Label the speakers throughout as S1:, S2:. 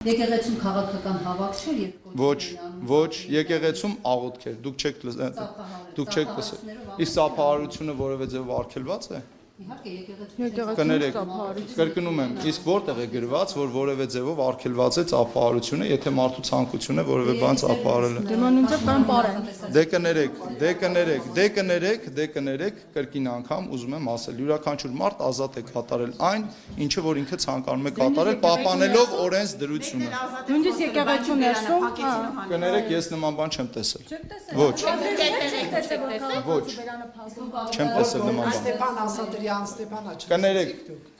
S1: Եկեղեցում քաղաքական հավաք չէր,
S2: Ոչ, եկեղեցում աղոթք էր, դուք չեք լսել։ Իսկ ծափահարությունը որևէ ձև արգելված է։
S1: Իհարկե եկեղեցում
S2: Կներեք, կրկնում եմ, իսկ որտեղ է գրված, որ որևէ ձևով արգելված է ծափահարությունը, եթե մարդու ցանկություն է որևէ բան ծափահարելը։
S3: Դեմանունցը կան բարեն։
S2: Դե կներեք, կրկին անգամ ուզում եմ ասել, յուրաքանչյուր մարդ ազատ է կատարել այն, ինչը որ ինքը ցանկանում է կատարել, պահպանելով օրենսդրությունը։
S3: Նույնիսկ եկեղեցու ներսում,
S2: Կներեք, ես նման բան չեմ տեսել։ Ոչ, չեմ տեսել նման բան։
S4: Ստեփան Ասատրյան, Ստեփանա չէ։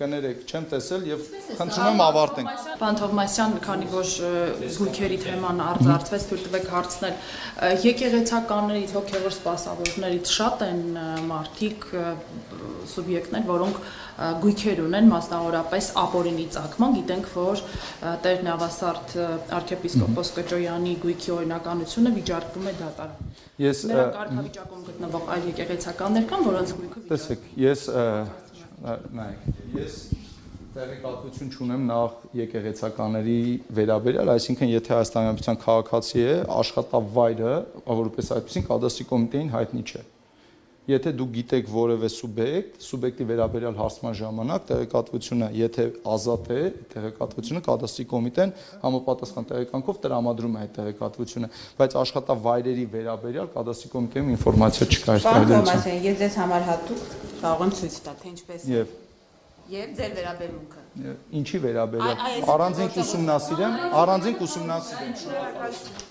S2: Կներեք, չեմ տեսել եւ խնդրում եմ ավարտենք։
S5: Պարոն Թովմասյան, քանի որ գույքերի թեման արձարծվեց, թույլ տվեք հարցնել, եկեղեցականներից, հոգևոր սպասավորներից շատ են մարդիկ, սուբյեկտներ, որոնք գույքեր ունեն, մասնավորապես ապօրինի ծագման, գիտենք, որ Տեր Նավասարդ arczepiskopos Կճոյանի գույքի օրինականությունը վիճարկվում է դատարան։ Նրա կարգավիճակում գտնվող այլ եկեղեցականներ կան, որոնց գույքը
S2: Տեսեք, ես տեղեկատվություն չունեմ նախ եկեղեցականների վերաբերյալ, այսինքն եթե Հայաստանի Հանրապետության քաղաքացի է, աշխատավայրը, որպես այդպեսին կադաստրի կոմիտեին հայտնի չէ։ Եթե դուք գիտեք որևէ սուբյեկտի վերաբերյալ հարցման ժամանակ տեղեկատվությունը, եթե ազատ է, տեղեկատվությունը կադաստրի կոմիտեն համապատասխան տեղեկանքով տրամադրում է այդ տեղեկատվությունը, բայց աշխատավայրերի վերաբերյալ կադաստրի կոմիտեում ինֆորմացիա չկա այս
S6: Պարոն ես ձեզ համար հատուկ կարող եմ ցույց տալ, թե ինչպես է։ Եվ ձեր վերաբերմունքը։
S2: Ինչի վերաբերյալ առանձին ուսումնասիրեմ։